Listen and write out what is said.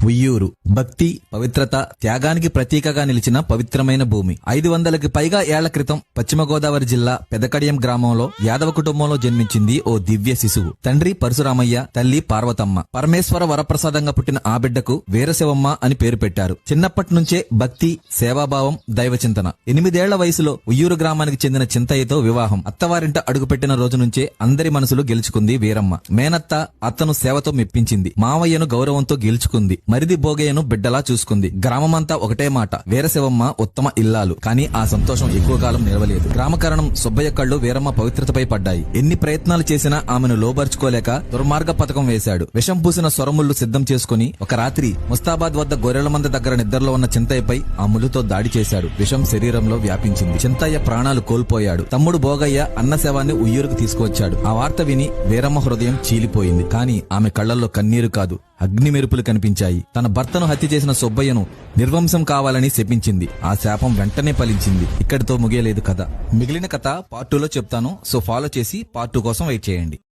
ఉయ్యూరు భక్తి, పవిత్రత, త్యాగానికి ప్రతీకగా నిలిచిన పవిత్రమైన భూమి. 500కి పైగా ఏళ్ల క్రితం పశ్చిమ గోదావరి జిల్లా పెదకడియం గ్రామంలో యాదవ కుటుంబంలో జన్మించింది ఓ దివ్య శిశువు. తండ్రి పరశురామయ్య, తల్లి పార్వతమ్మ. పరమేశ్వర వరప్రసాదంగా పుట్టిన ఆ బిడ్డకు వీరశివమ్మ అని పేరు పెట్టారు. చిన్నప్పటి నుంచే భక్తి, సేవాభావం, దైవచింతన. 8 ఏళ్ల వయసులో ఉయ్యూరు గ్రామానికి చెందిన చింతయ్యతో వివాహం. అత్తవారింట అడుగుపెట్టిన రోజు నుంచే అందరి మనసులు గెలుచుకుంది వీరమ్మ. మేనత్త అత్తను సేవతో మెప్పించింది. మావయ్యను గౌరవంతో గెలుచుకుంది. మరిది భోగయ్యను బిడ్డలా చూసుకుంది. గ్రామమంతా ఒకటే మాట, వీరశివమ్మ ఉత్తమ ఇల్లాలు. కానీ ఆ సంతోషం ఎక్కువ కాలం నిలవలేదు. గ్రామకారణం సుబ్బయ్య కళ్ళు వీరమ్మ పవిత్రతపై పడ్డాయి. ఎన్ని ప్రయత్నాలు చేసినా ఆమెను లోబర్చుకోలేక దుర్మార్గ పథకం వేశాడు. విషం పూసిన సొరముళ్లు సిద్ధం చేసుకుని ఒక రాత్రి ముస్తాబాద్ వద్ద గొర్రెల మంద దగ్గర నిద్రలో ఉన్న చింతయ్యపై ఆ ములుతో దాడి చేశాడు. విషం శరీరంలో వ్యాపించింది. చింతయ్య ప్రాణాలు కోల్పోయాడు. తమ్ముడు భోగయ్య అన్న శవాన్ని ఉయ్యూరుకు తీసుకువచ్చాడు. ఆ వార్త విని వీరమ్మ హృదయం చీలిపోయింది. కానీ ఆమె కళ్లల్లో కన్నీరు కాదు, అగ్ని మెరుపులు కనిపించాయి. తన భర్తను హత్య చేసిన సుబ్బయ్యను నిర్వంశం కావాలని శపించింది. ఆ శాపం వెంటనే ఫలించింది. ఇక్కడితో ముగియలేదు కథ. మిగిలిన కథ పార్ట్ 2లో చెప్తాను. సో ఫాలో చేసి పార్ట్ 2 కోసం వెయిట్ చేయండి.